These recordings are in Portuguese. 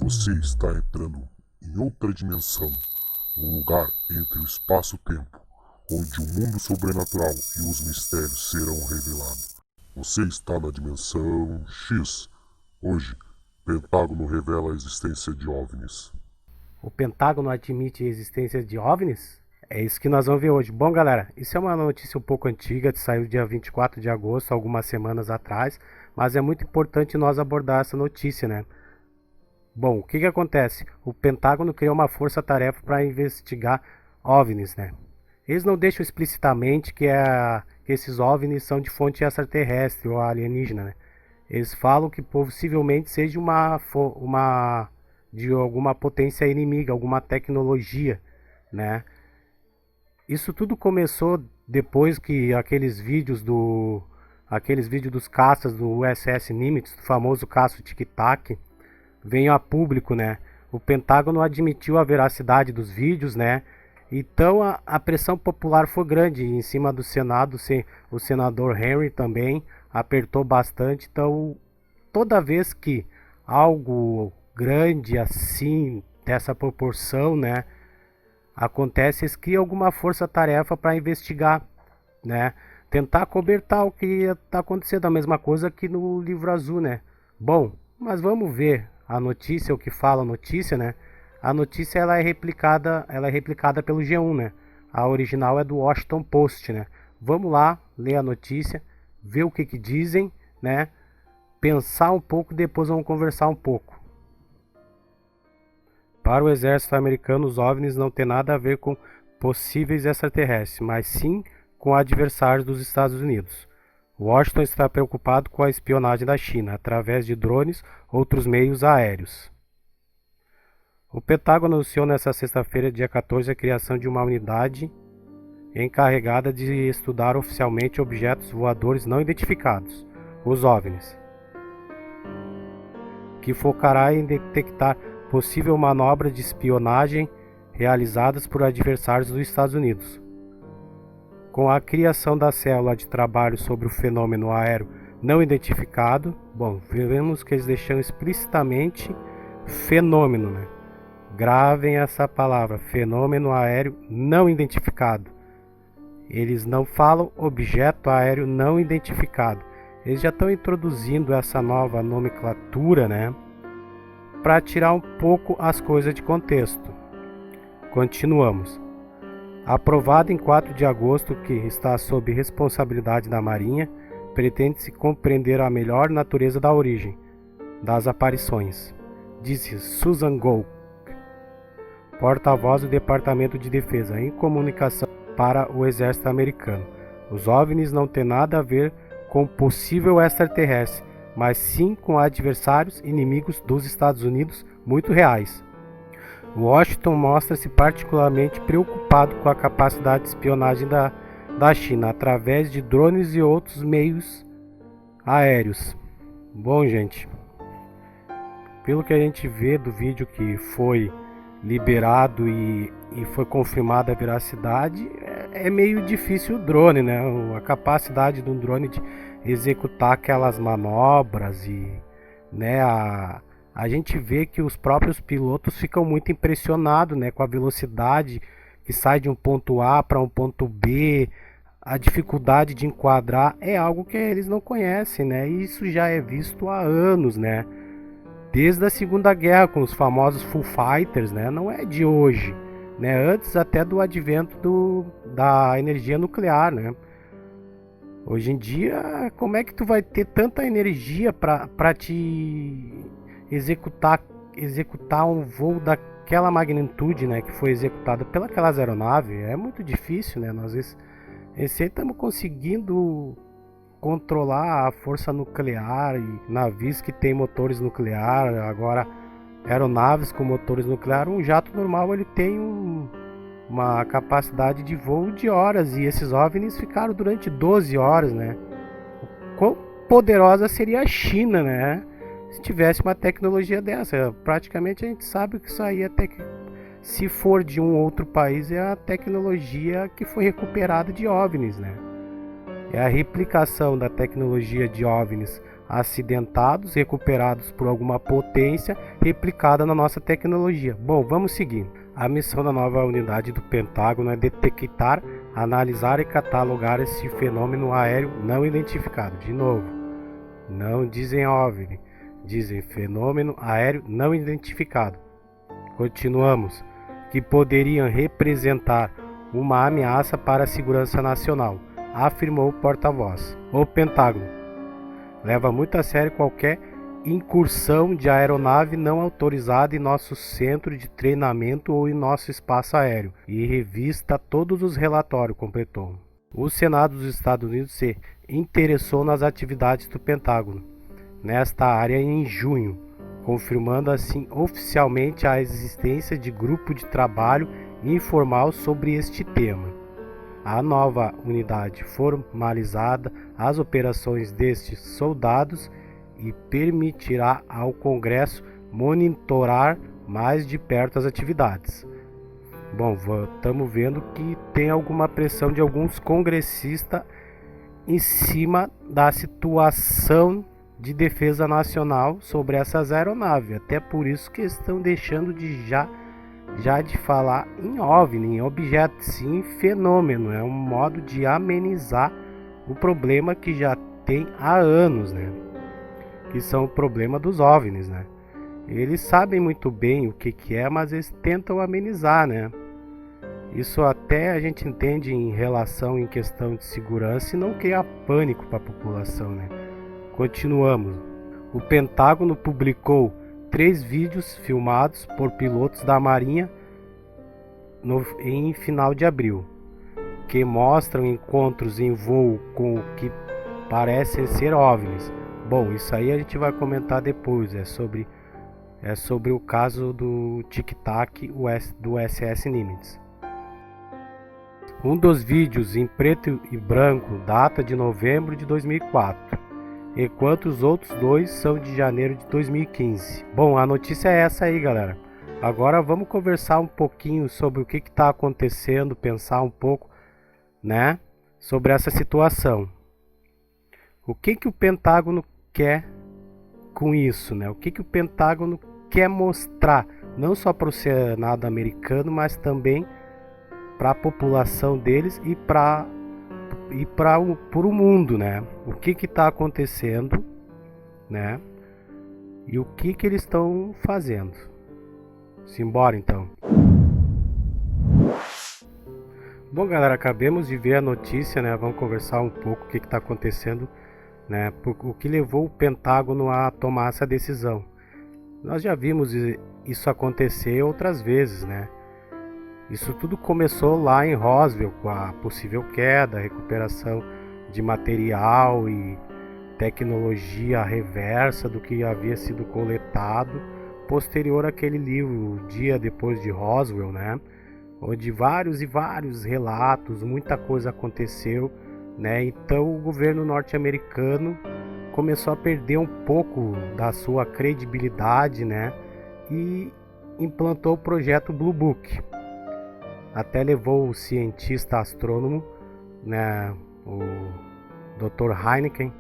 Você está entrando em outra dimensão, um lugar entre o espaço-tempo, onde o mundo sobrenatural e os mistérios serão revelados. Você está na dimensão X. Hoje, Pentágono revela a existência de OVNIs. O Pentágono admite a existência de OVNIs? É isso que nós vamos ver hoje. Bom, galera, isso é uma notícia um pouco antiga, saiu dia 24 de agosto, algumas semanas atrás, mas é muito importante nós abordar essa notícia, né? Bom, o que acontece? O Pentágono criou uma força-tarefa para investigar OVNIs, né? Eles não deixam explicitamente que esses OVNIs são de fonte extraterrestre ou alienígena, né? Eles falam que possivelmente seja uma de alguma potência inimiga, alguma tecnologia, né? Isso tudo começou depois que aqueles vídeos dos caças do USS Nimitz, do famoso caça Tic Tac, veio a público, né? O Pentágono admitiu a veracidade dos vídeos, né? Então a pressão popular foi grande em cima do Senado, o senador Henry também apertou bastante. Então, toda vez que algo grande assim, dessa proporção, né, acontece, eles criam alguma força-tarefa para investigar, né? Tentar cobertar o que está acontecendo, a mesma coisa que no livro azul, né? Bom, mas vamos ver a notícia, o que fala a notícia, né? A notícia ela é replicada pelo G1, né? A original é do Washington Post, né? Vamos lá ler a notícia, ver o que dizem, né? Pensar um pouco, depois vamos conversar um pouco. Para o exército americano, os OVNIs não têm nada a ver com possíveis extraterrestres, mas sim com adversários dos Estados Unidos. Washington está preocupado com a espionagem da China, através de drones ou outros meios aéreos. O Pentágono anunciou nesta sexta-feira, dia 14, a criação de uma unidade encarregada de estudar oficialmente objetos voadores não identificados, os OVNIs, que focará em detectar possível manobra de espionagem realizadas por adversários dos Estados Unidos. Com a criação da célula de trabalho sobre o fenômeno aéreo não identificado, bom, vemos que eles deixam explicitamente fenômeno, né? Gravem essa palavra, fenômeno aéreo não identificado. Eles não falam objeto aéreo não identificado. Eles já estão introduzindo essa nova nomenclatura, né? Para tirar um pouco as coisas de contexto. Continuamos. Aprovado em 4 de agosto, que está sob responsabilidade da Marinha, pretende-se compreender a melhor natureza da origem das aparições, disse Susan Gold, porta-voz do Departamento de Defesa, em comunicação para o Exército Americano. Os OVNIs não têm nada a ver com possível extraterrestre, mas sim com adversários inimigos dos Estados Unidos muito reais. Washington mostra-se particularmente preocupado com a capacidade de espionagem da China através de drones e outros meios aéreos. Bom, gente, pelo que a gente vê do vídeo que foi liberado e foi confirmada a veracidade, é meio difícil o drone, né? A capacidade de um drone de executar aquelas manobras e, né, a gente vê que os próprios pilotos ficam muito impressionados, né, com a velocidade que sai de um ponto A para um ponto B, a dificuldade de enquadrar é algo que eles não conhecem, né? E isso já é visto há anos, né? Desde a Segunda Guerra, com os famosos Foo Fighters, né? Não é de hoje, né? Antes até do advento da energia nuclear, né? Hoje em dia, como é que tu vai ter tanta energia para te executar um voo daquela magnitude, né, que foi executado pelas aeronaves? É muito difícil, né? Nós estamos conseguindo controlar a força nuclear e navios que tem motores nucleares, agora aeronaves com motores nucleares. Um jato normal ele tem uma capacidade de voo de horas, e esses OVNIs ficaram durante 12 horas, né? Quão poderosa seria a China, né, se tivesse uma tecnologia dessa? Praticamente a gente sabe que isso aí, até que se for de um outro país, é a tecnologia que foi recuperada de OVNIs, né? É a replicação da tecnologia de OVNIs acidentados, recuperados por alguma potência replicada na nossa tecnologia. Bom, vamos seguir. A missão da nova unidade do Pentágono é detectar, analisar e catalogar esse fenômeno aéreo não identificado. De novo, não dizem OVNI, dizem fenômeno aéreo não identificado. Continuamos. Que poderiam representar uma ameaça para a segurança nacional, afirmou o porta-voz. O Pentágono leva muito a sério qualquer incursão de aeronave não autorizada em nosso centro de treinamento ou em nosso espaço aéreo e revista todos os relatórios, completou. O Senado dos Estados Unidos se interessou nas atividades do Pentágono nesta área em junho, confirmando assim oficialmente a existência de grupo de trabalho informal sobre este tema. A nova unidade formalizada as operações destes soldados e permitirá ao Congresso monitorar mais de perto as atividades. Bom, estamos vendo que tem alguma pressão de alguns congressistas em cima da situação de defesa nacional sobre essas aeronaves. Até por isso que estão deixando de já de falar em OVNI, em objeto, sim, fenômeno. É um modo de amenizar o problema que já tem há anos, né? Que são o problema dos OVNIs, né? Eles sabem muito bem o que é, mas eles tentam amenizar, né? Isso até a gente entende em relação em questão de segurança e não criar pânico para a população, né? Continuamos. O Pentágono publicou 3 vídeos filmados por pilotos da Marinha em final de abril, que mostram encontros em voo com o que parecem ser OVNIs. Bom, isso aí a gente vai comentar depois, é sobre o caso do Tic Tac do SS Nimitz. Um dos vídeos em preto e branco data de novembro de 2004. Enquanto os outros 2 são de janeiro de 2015. Bom, a notícia é essa aí, galera. Agora vamos conversar um pouquinho sobre o que está acontecendo, pensar um pouco, né, sobre essa situação. O que o Pentágono quer com isso, né? O que o Pentágono quer mostrar, não só para o Senado americano, mas também para a população deles e para o mundo, né? O que está acontecendo, né? E o que eles estão fazendo. Simbora então. Bom, galera, acabamos de ver a notícia, né? Vamos conversar um pouco o que está acontecendo, né? O que levou o Pentágono a tomar essa decisão. Nós já vimos isso acontecer outras vezes, né? Isso tudo começou lá em Roswell, com a possível queda, recuperação de material e tecnologia reversa do que havia sido coletado posterior àquele livro, O Dia Depois de Roswell, né? Onde vários e vários relatos, muita coisa aconteceu, né? Então o governo norte-americano começou a perder um pouco da sua credibilidade, né? E implantou o projeto Blue Book. Até levou o cientista astrônomo, né, o Dr. Heineken,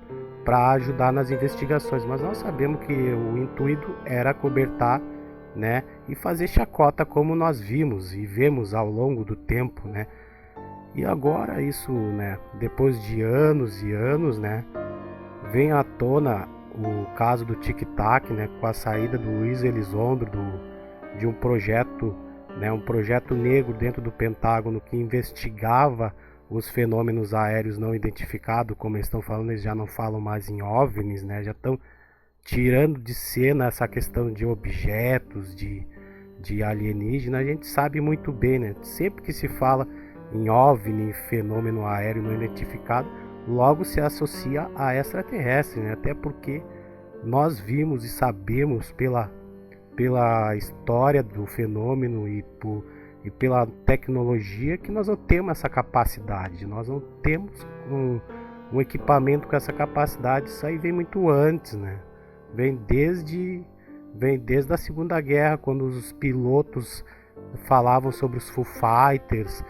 para ajudar nas investigações. Mas nós sabemos que o intuito era acobertar, né, e fazer chacota, como nós vimos e vemos ao longo do tempo, né. E agora isso, né, depois de anos e anos, né, vem à tona o caso do Tic Tac, né, com a saída do Luiz Elizondo de um projeto, né, um projeto negro dentro do Pentágono que investigava os fenômenos aéreos não identificados. Como eles estão falando, eles já não falam mais em OVNIs, né, já estão tirando de cena essa questão de objetos, de alienígena. A gente sabe muito bem, né, sempre que se fala em OVNI, fenômeno aéreo não identificado, logo se associa a extraterrestre, né, até porque nós vimos e sabemos pela história do fenômeno e pela tecnologia que nós não temos essa capacidade, nós não temos um equipamento com essa capacidade. Isso aí vem muito antes, né? Vem desde a Segunda Guerra, quando os pilotos falavam sobre os Foo Fighters,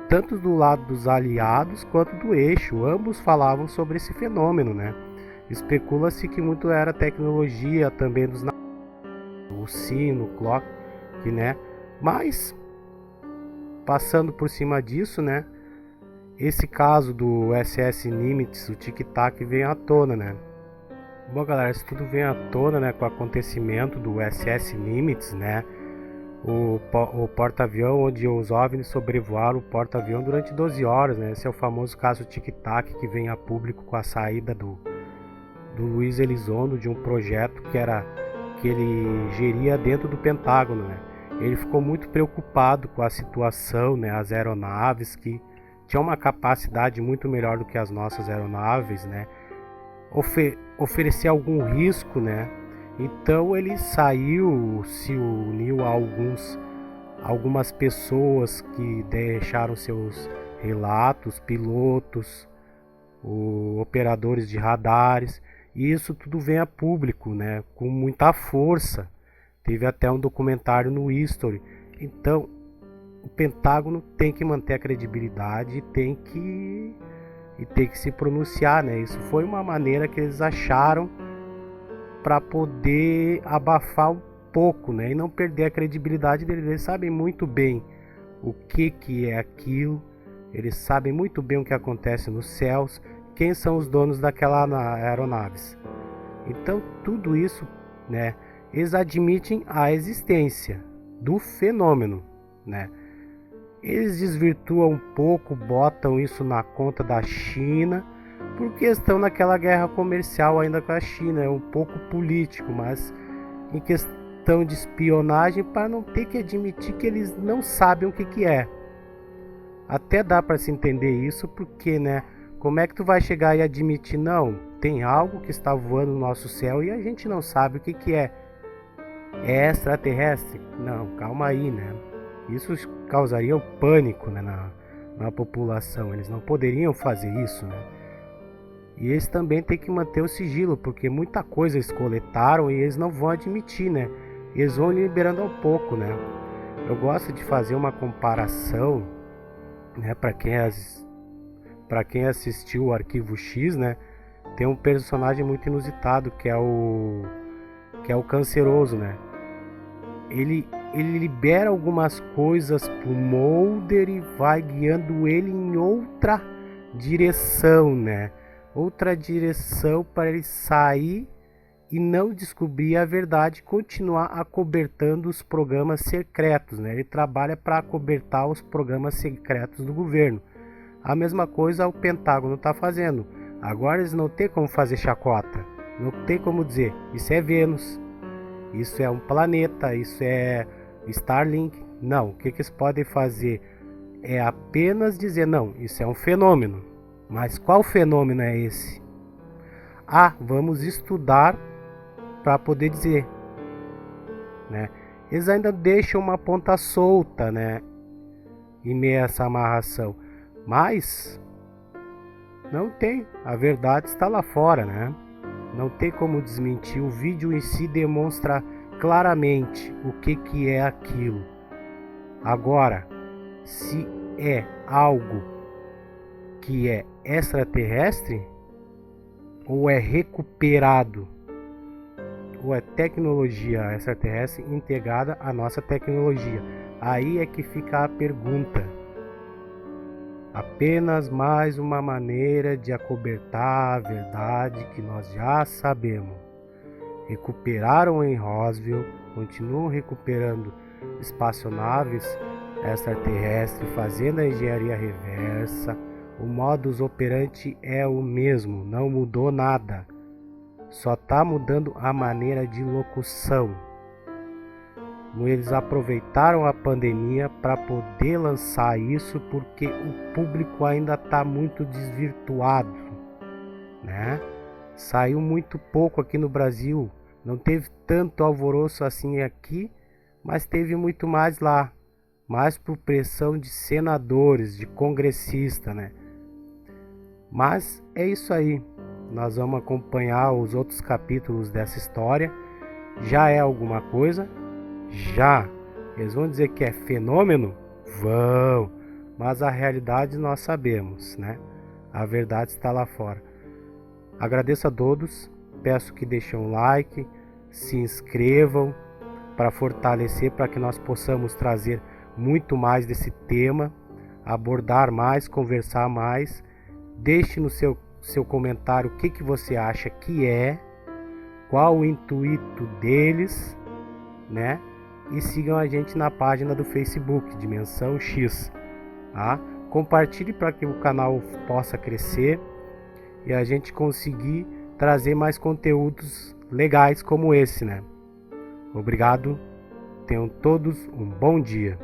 tanto do lado dos aliados quanto do eixo, ambos falavam sobre esse fenômeno, né? Especula-se que muito era tecnologia também dos o sino, o clock, que, né? Mas passando por cima disso, né? Esse caso do SS Nimitz, o tic-tac, vem à tona, né? Bom, galera, isso tudo vem à tona, né, com o acontecimento do SS Nimitz, né? O porta-avião onde os OVNIs sobrevoaram o porta-avião durante 12 horas, né? Esse é o famoso caso tic-tac que vem a público com a saída do Luiz Elizondo de um projeto que ele geria dentro do Pentágono, né? Ele ficou muito preocupado com a situação, né? As aeronaves que tinham uma capacidade muito melhor do que as nossas aeronaves, né? Oferecer algum risco, né? Então ele saiu, se uniu a algumas pessoas que deixaram seus relatos, pilotos, operadores de radares, e isso tudo vem a público, né? Com muita força. Teve até um documentário no History. Então o Pentágono tem que manter a credibilidade e tem que se pronunciar, né? Isso foi uma maneira que eles acharam para poder abafar um pouco, né? E não perder a credibilidade deles. Eles sabem muito bem o que é aquilo. Eles sabem muito bem o que acontece nos céus, quem são os donos daquela aeronaves. Então tudo isso, né? Eles admitem a existência do fenômeno, né? Eles desvirtuam um pouco, botam isso na conta da China, porque estão naquela guerra comercial ainda com a China, é um pouco político, mas em questão de espionagem, para não ter que admitir que eles não sabem o que é. Até dá para se entender isso, porque, né, como é que tu vai chegar e admitir, não, tem algo que está voando no nosso céu e a gente não sabe o que é? É extraterrestre? Não, calma aí, né? Isso causaria um pânico, né, na população. Eles não poderiam fazer isso, né? E eles também têm que manter o sigilo, porque muita coisa eles coletaram e eles não vão admitir, né? Eles vão liberando ao pouco, né? Eu gosto de fazer uma comparação, né, para quem assistiu o Arquivo X, né? Tem um personagem muito inusitado que é o Canceroso, né? Ele libera algumas coisas pro Mulder e vai guiando ele em outra direção, né? Outra direção para ele sair e não descobrir a verdade, continuar acobertando os programas secretos, né? Ele trabalha para acobertar os programas secretos do governo. A mesma coisa o Pentágono está fazendo. Agora eles não tem como fazer chacota, não tem como dizer isso é Vênus, isso é um planeta, isso é Starlink. Não, o que eles podem fazer é apenas dizer, não, isso é um fenômeno. Mas qual fenômeno é esse? Ah, vamos estudar para poder dizer, né? Eles ainda deixam uma ponta solta, né, em meio a essa amarração. Mas não tem, a verdade está lá fora, né? Não tem como desmentir. O vídeo em si demonstra claramente o que é aquilo. Agora, se é algo que é extraterrestre, ou é recuperado, ou é tecnologia extraterrestre integrada à nossa tecnologia, aí é que fica a pergunta. Apenas mais uma maneira de acobertar a verdade que nós já sabemos. Recuperaram em Roswell, continuam recuperando espaçonaves extraterrestres, fazendo a engenharia reversa. O modus operandi é o mesmo, não mudou nada. Só está mudando a maneira de locução. Eles aproveitaram a pandemia para poder lançar isso, porque o público ainda está muito desvirtuado, né? Saiu muito pouco aqui no Brasil, não teve tanto alvoroço assim aqui, mas teve muito mais lá, mais por pressão de senadores, de congressistas, né? Mas é isso aí, nós vamos acompanhar os outros capítulos dessa história. Já é alguma coisa? Já. Eles vão dizer que é fenômeno? Vão. Mas a realidade nós sabemos, né? A verdade está lá fora. Agradeço a todos, peço que deixem um like, se inscrevam para fortalecer, para que nós possamos trazer muito mais desse tema, abordar mais, conversar mais. Deixe no seu comentário o que você acha que é, qual o intuito deles, né? E sigam a gente na página do Facebook, Dimensão X, tá? Compartilhe para que o canal possa crescer e a gente conseguir trazer mais conteúdos legais como esse, né? Obrigado, tenham todos um bom dia.